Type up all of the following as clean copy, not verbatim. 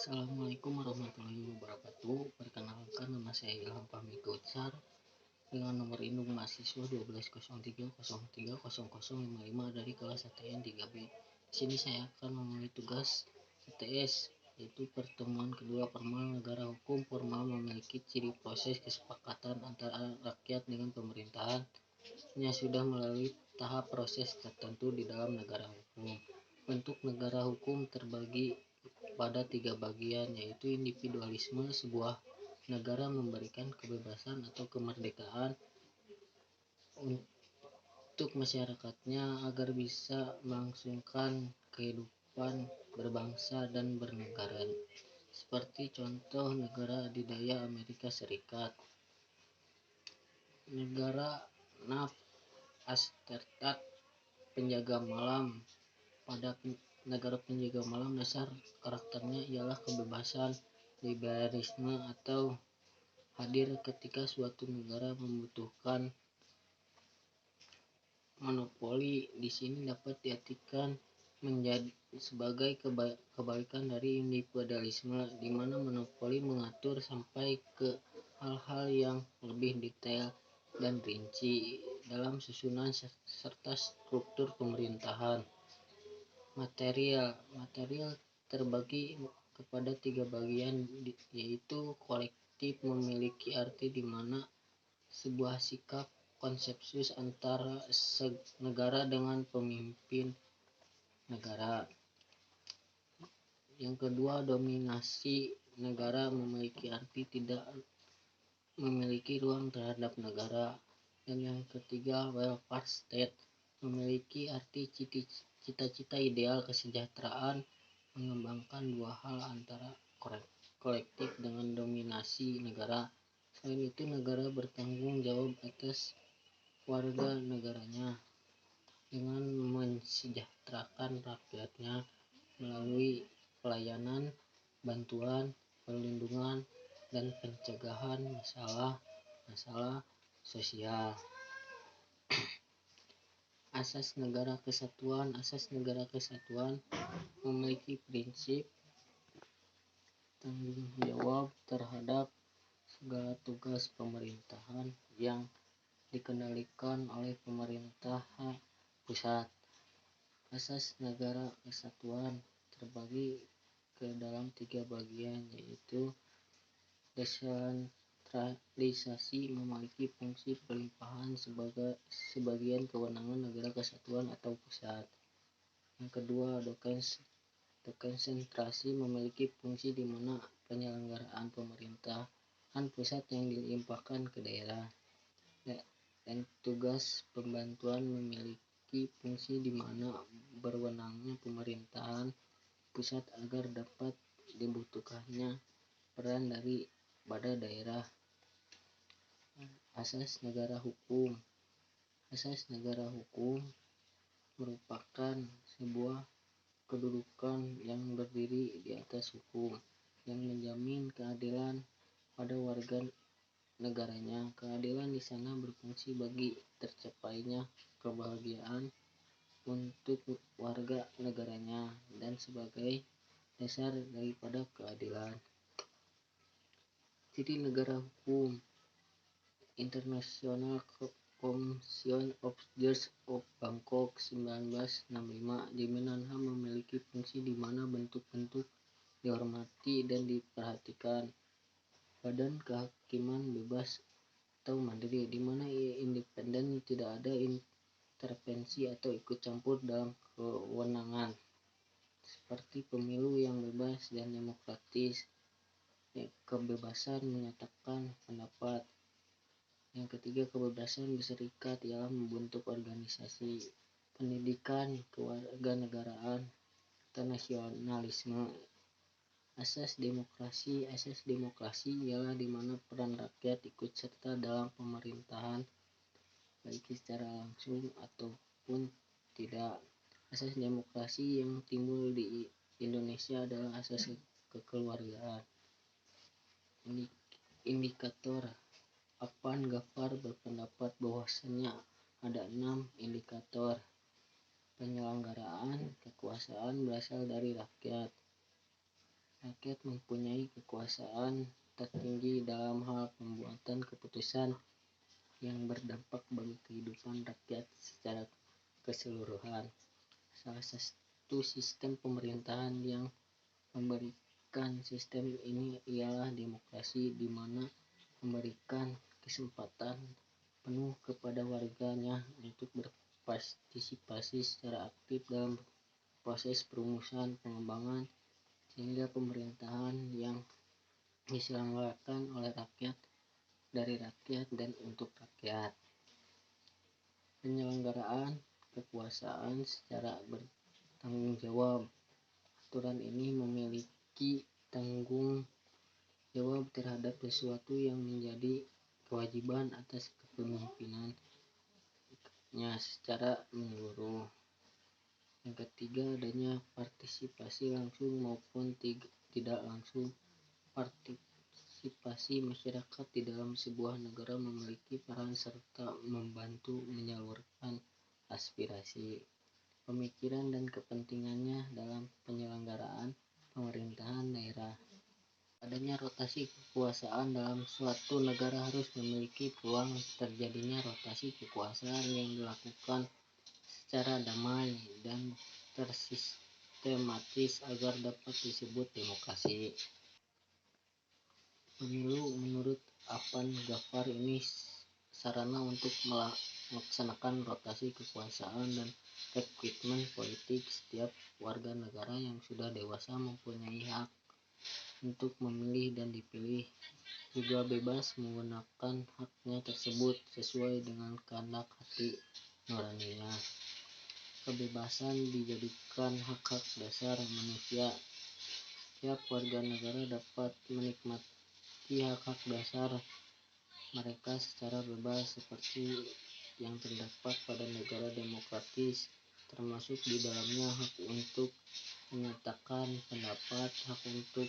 Assalamualaikum warahmatullahi wabarakatuh. Perkenalkan, nama saya Ilham Fahmi Kautsar dengan nomor induk mahasiswa 1203030055 dari kelas ATN 3B. Di sini saya akan memulai tugas ATS, yaitu pertemuan kedua formal negara hukum. Formal memiliki ciri proses kesepakatan antara rakyat dengan pemerintahan yang sudah melalui tahap proses tertentu di dalam negara hukum. Bentuk negara hukum terbagi pada tiga bagian, yaitu individualisme. Sebuah negara memberikan kebebasan atau kemerdekaan untuk masyarakatnya agar bisa melangsungkan kehidupan berbangsa dan bernegara, seperti contoh negara adidaya Amerika Serikat. Negara Naf-Ashterat, penjaga malam. Pada negara penjaga malam, dasar karakternya ialah kebebasan, liberalisme, atau hadir ketika suatu negara membutuhkan monopoli. Di sini dapat diartikan menjadi sebagai kebalikan dari individualisme, di mana monopoli mengatur sampai ke hal-hal yang lebih detail dan rinci dalam susunan serta struktur pemerintahan. Material terbagi kepada tiga bagian, yaitu kolektif memiliki arti di mana sebuah sikap konsensus antara negara dengan pemimpin negara. Yang kedua, dominasi negara memiliki arti tidak memiliki ruang terhadap negara. Dan yang ketiga, welfare state memiliki arti cita-cita ideal kesejahteraan, mengembangkan dua hal antara kolektif dengan dominasi negara. Selain itu, negara bertanggung jawab atas warga negaranya dengan mensejahterakan rakyatnya melalui pelayanan, bantuan, perlindungan, dan pencegahan masalah sosial. Asas negara kesatuan memiliki prinsip tanggung jawab terhadap segala tugas pemerintahan yang dikendalikan oleh pemerintah pusat. Asas negara kesatuan terbagi ke dalam tiga bagian, yaitu desentralisasi memiliki fungsi pelimpahan sebagian kewenangan negara kesatuan atau pusat. Yang kedua, desentralisasi memiliki fungsi di mana penyelenggaraan pemerintahan pusat yang dilimpahkan ke daerah. Dan tugas pembantuan memiliki fungsi di mana berwenangnya pemerintahan pusat agar dapat dibutuhkannya peran dari pada daerah. Asas negara hukum merupakan sebuah kedudukan yang berdiri di atas hukum, yang menjamin keadilan pada warga negaranya. Keadilan di sana berfungsi bagi tercapainya kebahagiaan untuk warga negaranya dan sebagai dasar daripada keadilan. Ciri negara hukum: International Convention of Justice of Bangkok 1965. Jaminan HAM memiliki fungsi di mana bentuk-bentuk dihormati dan diperhatikan. Badan kehakiman bebas atau mandiri, di mana independen, tidak ada intervensi atau ikut campur dalam kewenangan, seperti pemilu yang bebas dan demokratis. Kebebasan menyatakan pendapat. Yang ketiga, kebebasan berserikat ialah membentuk organisasi. Pendidikan, kewarganegaraan, atau nasionalisme. Asas demokrasi ialah di mana peran rakyat ikut serta dalam pemerintahan, baik secara langsung ataupun tidak. Asas demokrasi yang timbul di Indonesia adalah asas kekeluargaan. Indikator: Afan Ghaffar berpendapat bahwasanya ada 6 indikator penyelenggaraan kekuasaan berasal dari rakyat. Rakyat mempunyai kekuasaan tertinggi dalam hal pembuatan keputusan yang berdampak bagi kehidupan rakyat secara keseluruhan. Salah satu sistem pemerintahan yang memberikan sistem ini ialah demokrasi, di mana memberikan kesempatan penuh kepada warganya untuk berpartisipasi secara aktif dalam proses perumusan pengembangan, sehingga pemerintahan yang diselenggarakan oleh rakyat, dari rakyat, dan untuk rakyat. Penyelenggaraan kekuasaan secara bertanggung jawab. Aturan ini memiliki tanggung jawab terhadap sesuatu yang menjadi kewajiban atas kepemimpinannya secara menyeluruh. Yang ketiga, adanya partisipasi langsung maupun tidak langsung. Partisipasi masyarakat di dalam sebuah negara memiliki peran serta membantu menyalurkan aspirasi, pemikiran, dan kepentingannya dalam penyelenggaraan pemerintahan daerah. Adanya rotasi kekuasaan dalam suatu negara harus memiliki peluang terjadinya rotasi kekuasaan yang dilakukan secara damai dan tersistematis agar dapat disebut demokrasi. Pemilu menurut Afan Ghaffar ini sarana untuk melaksanakan rotasi kekuasaan dan rekrutmen politik. Setiap warga negara yang sudah dewasa mempunyai hak untuk memilih dan dipilih, juga bebas menggunakan haknya tersebut sesuai dengan kehendak hati nuraninya. Kebebasan dijadikan hak-hak dasar manusia. Setiap warga negara dapat menikmati hak-hak dasar mereka secara bebas seperti yang terdapat pada negara demokratis, termasuk di dalamnya hak untuk menyatakan pendapat, hak untuk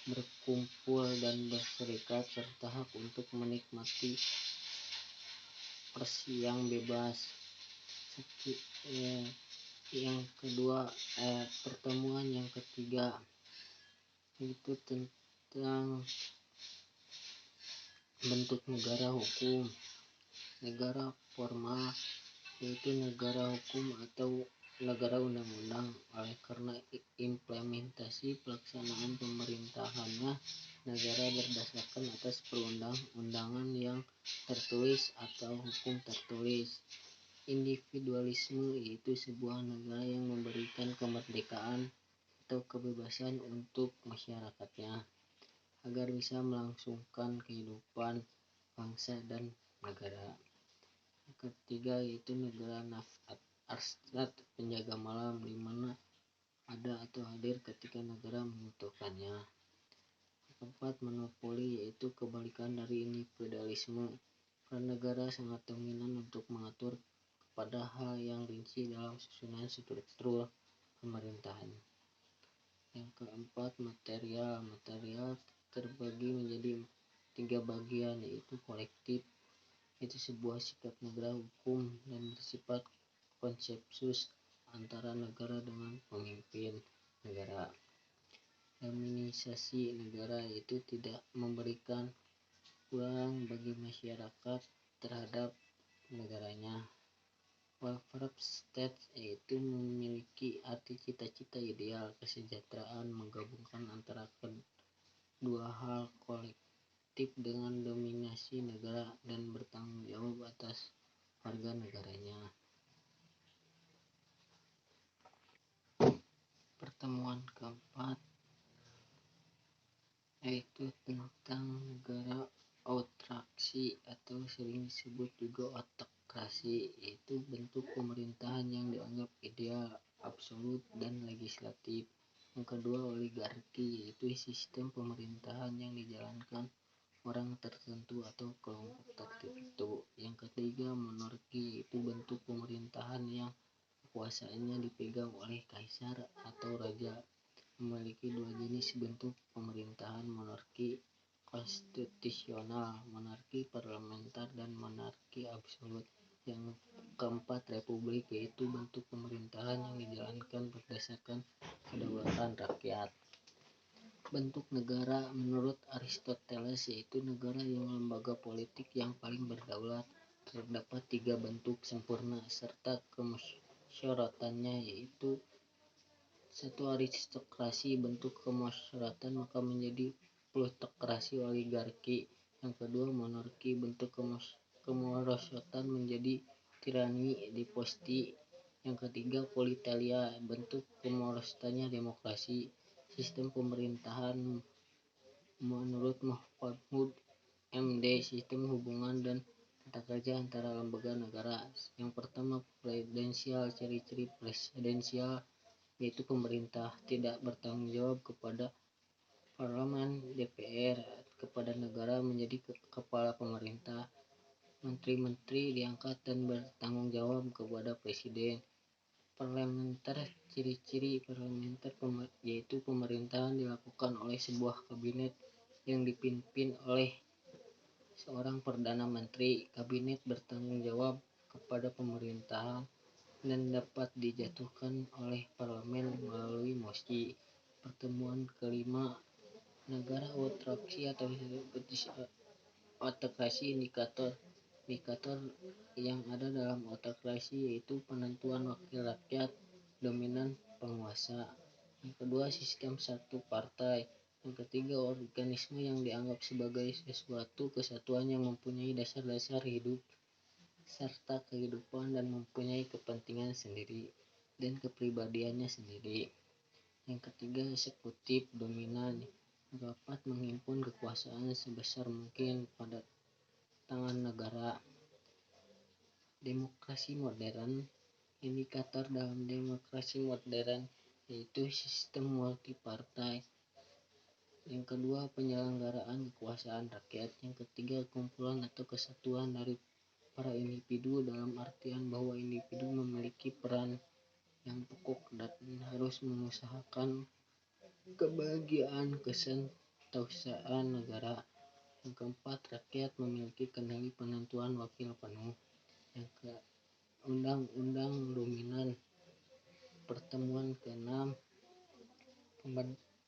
berkumpul dan berserikat, serta hak untuk menikmati pers yang bebas. Yang kedua, pertemuan yang ketiga itu tentang bentuk negara hukum. Negara formal yaitu negara hukum atau negara undang-undang. Oleh karena implementasi pelaksanaan pemerintahannya negara berdasarkan atas perundang-undangan yang tertulis atau hukum tertulis. Individualisme yaitu sebuah negara yang memberikan kemerdekaan atau kebebasan untuk masyarakatnya agar bisa melangsungkan kehidupan bangsa dan negara. Yang ketiga yaitu negara Arstad, penjaga malam, di mana ada atau hadir ketika negara membutuhkannya. Yang keempat, monopoli yaitu kebalikan dari individualisme. Peran negara sangat dominan untuk mengatur kepada hal yang rinci dalam susunan struktur pemerintahan. Yang keempat, material terbagi menjadi 3 bagian, yaitu kolektif, itu sebuah sikap negara hukum dan bersifat konsensus antara negara dengan pemimpin negara. Dominasi negara yaitu tidak memberikan ruang bagi masyarakat terhadap negaranya. Welfare state yaitu memiliki arti cita-cita ideal kesejahteraan, menggabungkan antara kedua hal, kolektif dengan dominasi negara dan bertanggung jawab atas warga negaranya. Pertemuan keempat yaitu tentang negara autokrasi atau sering disebut juga autokrasi, yaitu bentuk pemerintahan yang dianggap ideal, absolut, dan legislatif. Yang kedua, oligarki yaitu sistem pemerintahan yang dijalankan orang tertentu atau kelompok tertentu. Yang ketiga, monarki yaitu bentuk pemerintahan yang kekuasaannya dipegang oleh kaisar atau raja. Memiliki 2 jenis bentuk pemerintahan, monarki konstitusional, monarki parlementer, dan monarki absolut. Yang keempat, republik yaitu bentuk pemerintahan yang dijalankan berdasarkan kedaulatan rakyat. Bentuk negara menurut Aristoteles yaitu negara yang lembaga politik yang paling berdaulat. Terdapat 3 bentuk sempurna serta kemusyaratannya, yaitu 1. Aristokrasi. Bentuk kemusyaratan maka menjadi plutokrasi oligarki. Yang kedua, monarki. Bentuk kemusyaratan menjadi tirani despoti. Yang ketiga, politeia. Bentuk kemusyaratannya demokrasi. Sistem pemerintahan menurut Mahmud MD, sistem hubungan dan tata kerja antara lembaga negara. Yang pertama, presidensial. Ciri-ciri presidensial yaitu pemerintah tidak bertanggung jawab kepada parlemen DPR, kepada negara menjadi kepala pemerintah. Menteri-menteri diangkat dan bertanggung jawab kepada presiden. Parlementer. Ciri-ciri parlementer yaitu pemerintahan dilakukan oleh sebuah kabinet yang dipimpin oleh seorang perdana menteri. Kabinet bertanggung jawab kepada pemerintahan dan dapat dijatuhkan oleh parlemen melalui mosi. Pertemuan kelima, negara autokrasi atau autokrasi. Indikator yang ada dalam autokrasi yaitu penentuan wakil rakyat, dominan penguasa. Yang kedua, sistem satu partai. Yang ketiga, organisme yang dianggap sebagai sesuatu kesatuan yang mempunyai dasar-dasar hidup serta kehidupan dan mempunyai kepentingan sendiri dan kepribadiannya sendiri. Yang ketiga, eksekutif dominan dapat menghimpun kekuasaan sebesar mungkin pada tangan negara. Demokrasi modern. Indikator dalam demokrasi modern yaitu sistem multipartai. Yang kedua, penyelenggaraan kekuasaan rakyat. Yang ketiga, kumpulan atau kesatuan dari para individu dalam artian bahwa individu memiliki peran yang pokok dan harus mengusahakan kebahagiaan kesejahteraan negara. Yang keempat, rakyat memiliki kendali penentuan wakil penuh. Yang ke undang-undang dominan. Pertemuan keenam,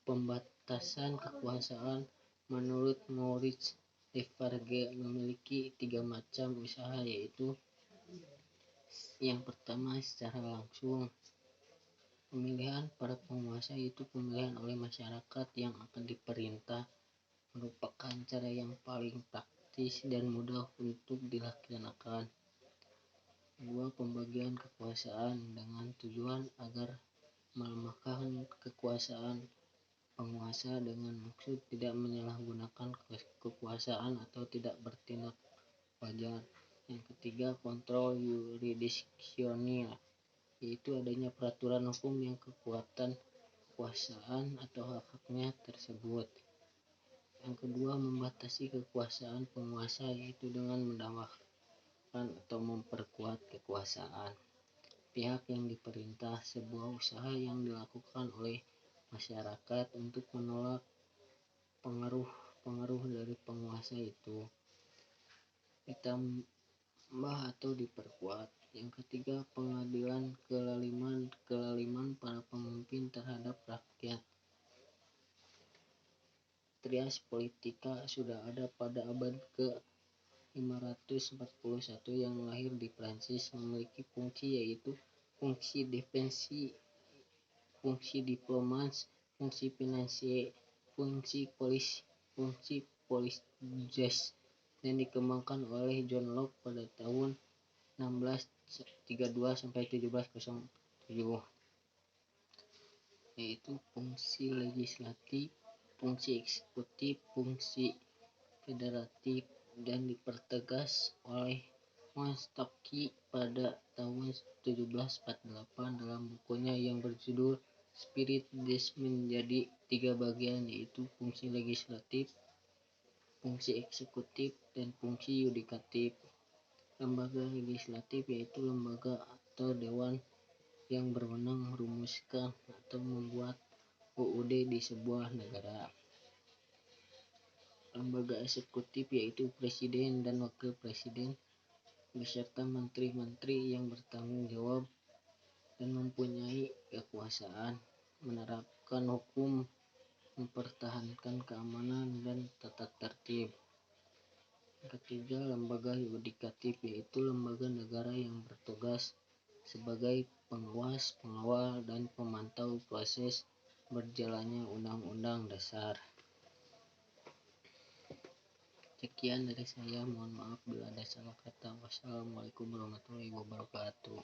pembatasan kekuasaan menurut Maurice Defarge memiliki 3 macam usaha, yaitu yang pertama, secara langsung. Pemilihan para penguasa yaitu pemilihan oleh masyarakat yang akan diperintah merupakan cara yang paling praktis dan mudah untuk dilaksanakan. Kedua, pembagian kekuasaan dengan tujuan agar melemahkan kekuasaan penguasa dengan maksud tidak menyalahgunakan kekuasaan atau tidak bertindak wajar. Yang ketiga, kontrol yurisdiksional yaitu adanya peraturan hukum yang kekuatan kekuasaan atau hak-haknya tersebut. Yang kedua, membatasi kekuasaan penguasa yaitu dengan menambahkan atau memperkuat kekuasaan pihak yang diperintah. Sebuah usaha yang dilakukan oleh masyarakat untuk menolak pengaruh dari penguasa itu ditambah atau diperkuat. Yang ketiga, pengadilan kelaliman para pemimpin terhadap rakyat. Trias politika sudah ada pada abad ke-541 yang lahir di Prancis, memiliki fungsi yaitu fungsi defensi, fungsi diplomasi, fungsi finansial, fungsi polis dan dikembangkan oleh John Locke pada tahun 1632 sampai 1707, yaitu fungsi legislatif, fungsi eksekutif, fungsi federatif, dan dipertegas oleh Montesquieu pada tahun 1748 dalam bukunya yang berjudul Spirit Des menjadi 3 bagian, yaitu fungsi legislatif, fungsi eksekutif, dan fungsi yudikatif. Lembaga legislatif yaitu lembaga atau dewan yang berwenang merumuskan atau membuat UUD di sebuah negara. Lembaga eksekutif yaitu presiden dan wakil presiden beserta menteri-menteri yang bertanggung jawab dan mempunyai kekuasaan menerapkan hukum, mempertahankan keamanan dan tata tertib. Ketiga, lembaga yudikatif, yaitu lembaga negara yang bertugas sebagai pengawas, pengawal, dan pemantau proses berjalannya undang-undang dasar. Sekian dari saya, mohon maaf bila ada salah kata. Wassalamualaikum warahmatullahi wabarakatuh.